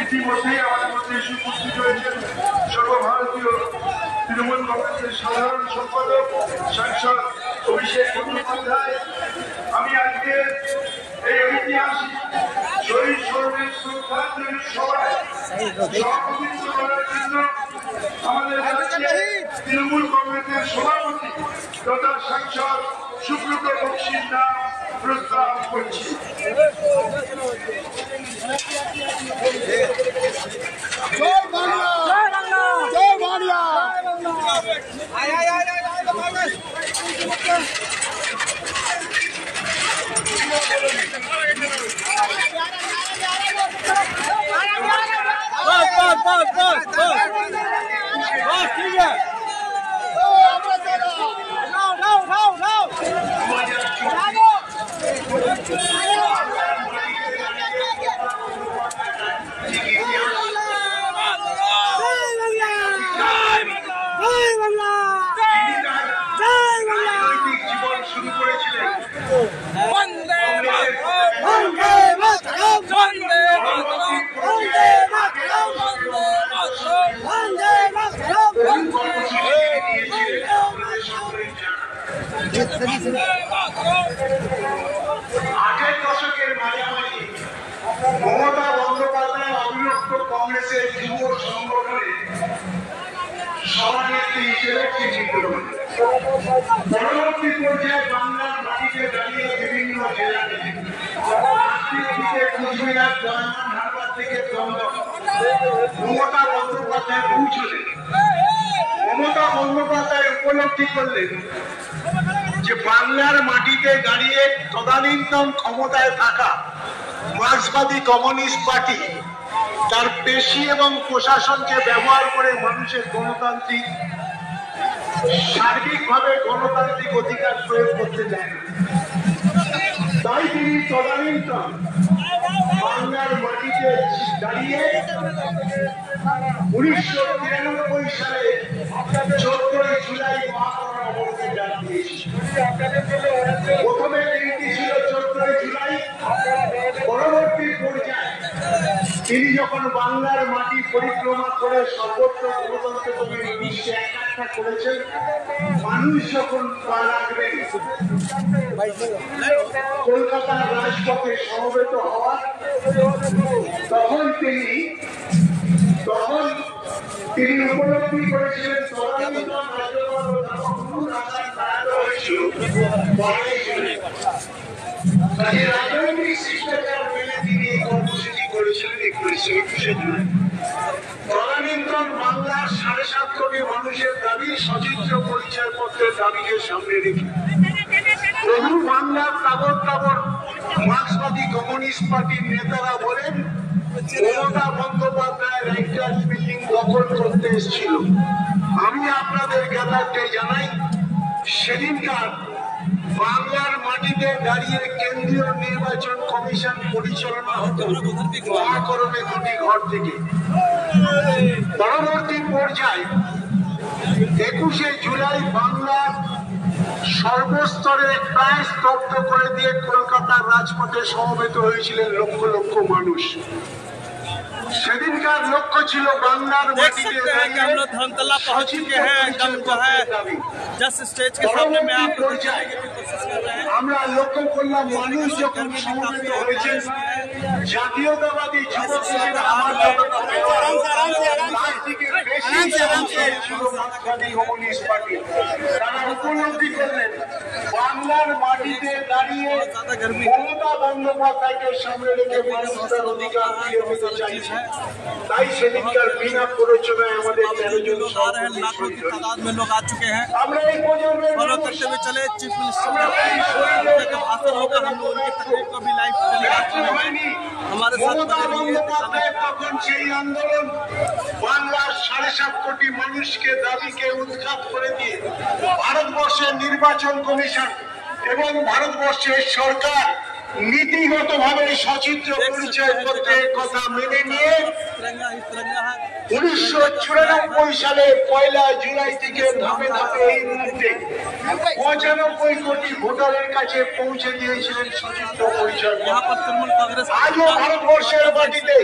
ইতিমধ্যেই আমাদের মধ্যে উপস্থিত হয়েছেন সর্বভারতীয় তৃণমূল কংগ্রেসের সাধারণ সম্পাদক সাংসদ অভিষেক বন্দ্যোপাধ্যায়। আমি আজকে এই ঐতিহাসিক শহীদ স্মরণের শ্রদ্ধাঞ্জলি সভায় সভাপতিত্ব করার জন্য আমাদের রাজ্যে তৃণমূল কংগ্রেসের সভাপতি তথা সাংসদ সুব্রত বক্সির নাম প্রস্তাব করছি। জয় বাংলা, জয় বাংলা। আগের দশকের মাঝামাঝি মমতা বন্দ্যোপাধ্যায় অবিভক্ত কংগ্রেসের যুব সংগঠনে সভানেত্রী হিসেবে চিহ্নিত হন। পরবর্তী পর্যায়ে বাংলার মাটিতে দাঁড়িয়ে বিভিন্ন জেলাতে কুচবিহার, জয়মান, হারবার থেকে দমদম মমতা বন্দ্যোপাধ্যায় পৌঁছলেন। মমতা বন্দ্যোপাধ্যায় উপলব্ধি করলেন যে বাংলার মাটিতে দাঁড়িয়ে তদানীন্তন ক্ষমতায় থাকা মার্ক্সবাদী কমিউনিস্ট পার্টি তার পেশি এবং প্রশাসনকে ব্যবহার করে মানুষের গণতান্ত্রিক সার্বিকভাবে গণতান্ত্রিক অধিকার প্রয়োগ করতে চায় না। তাই তিনি তদানীন্তন বাংলার মাটিতে দাঁড়িয়ে 1993 সালে 14 জুলাই মহাকরণ অবরোধে ডাক দিয়েছিল। প্রথমে দিনটি ছিল 14 জুলাই। পরবর্তী পর্যায়ে তিনি যখন বাংলার মাটি পরিক্রমা করে সর্বত্র গণতন্ত্র বিশ্বে একাত্তা করেছেন, মানুষ যখন পা রাখবেন কলকাতার রাজপথে সমবেত হওয়া, তখন তিনি উপলব্ধি করেছিলেন রাজনৈতিক শিষ্টাচার মেনে তিনি এই কর্মসূচি করেছিলেন। চব্বিশে 21শে জুলাই তদানীন্তন বাংলার 7.5 কোটি মানুষের দাবি সচিত্র পরিচয়পত্রের দাবিকে সামনে রেখে বহু বাংলার তাবর মার্ক্সবাদী কমিউনিস্ট পার্টির নেতারা বলেন মমতা বন্দ্যোপাধ্যায় রাইটার্স বিল্ডিং দখল করতে এসেছিল। আমি আপনাদের জ্ঞাতার্থে জানাই সেদিনকার বাংলার মাটিতে দাঁড়িয়ে কেন্দ্রীয় নির্বাচন কমিশন পরিচালনা হতো মহাকরণে দুটি ঘর থেকে। পরবর্তী পর্যায়ে 21শে জুলাই বাংলার সর্বস্তরে প্রায় স্তব্ধ করে দিয়ে কলকাতার রাজপথে সমবেত হয়েছিলেন লক্ষ লক্ষ মানুষ। সেদিনকার লক্ষ্য ছিল বাংলার মাটিতে धर्मतला पहुंच चुके हैं एकदम जो है जस्ट स्टेज के सामने में आप আমরা লক্ষ্য করলাম মানুষ যখন সমবেত হয়েছে জাতীয়তাবাদী যুবক হিসেবে আমার কমিউনিস্ট পার্টি তারা উপলব্ধি করলেন বাংলার মাটিতে দাঁড়িয়ে মমতা বন্দ্যোপাধ্যায়কে সামনে রেখে মানুষ তার অধিকার ফিরে পেতে চাইছে। তাই সেদিনকার বিনা প্ররোচনায় আমাদের 13 জন लाखों की तादाद में लोग आ चुके हैं। আমরা এই প্রজন্মের फॉलो करते हुए चले चीफ मिनिस्टर का भाषण होगा, हम लोग उनकी तकरीर को भी लाइव हमारे মমতা साथ বন্দ্যোপাধ্যায় তখন সেই আন্দোলন বাংলার 7.5 কোটি মানুষকে দাবিকে উৎখাত করে দিয়ে ভারতবর্ষের নির্বাচন কমিশন এবং ভারতবর্ষের সরকার নীতিগতভাবে সচিত্র পরিচয়পত্রের কথা মেনে নিয়ে 1994 সালে 1 জুলাই থেকে ধাপে ধাপে এই মুহূর্তে 95 কোটি ভোটারের কাছে পৌঁছে দিয়েছিলেন সচিত্র পরিচয়পত্র। আজও ভারতবর্ষের মাটিতে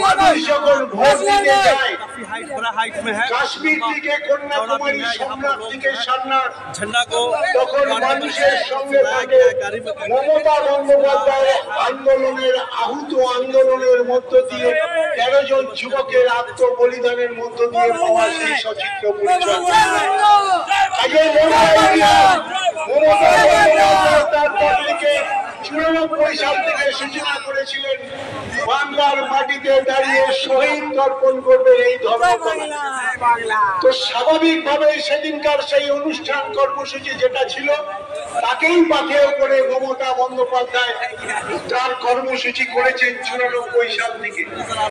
মানুষ যখন ভোট দিতে যায় কাশ্মীর থেকে কন্যাকুমারী সম্রাট থেকে সারনাথ झंडा को তখন মানুষের সঙ্গে থাকে মমতা বন্দ্যোপাধ্যায়ের আন্দোলনের আন্দোলনের মধ্য দিয়ে 13 জন যুবকের আত্মবলিদানের মধ্য দিয়ে পাওয়া সেই সচিত্র পরিচয়। মমতা বন্দ্যোপাধ্যায় তারপর থেকে 94 সাল থেকে সূচনা করেছিলেন বাংলার মাটিতে দাঁড়িয়ে শহীদ তর্পণ করবে এই ধর্মতলা। তো স্বাভাবিকভাবে সেদিনকার সেই অনুষ্ঠান কর্মসূচি যেটা ছিল তাকেই পাথেয় করে মমতা বন্দ্যোপাধ্যায় তার কর্মসূচি করেছেন 94 সাল থেকে।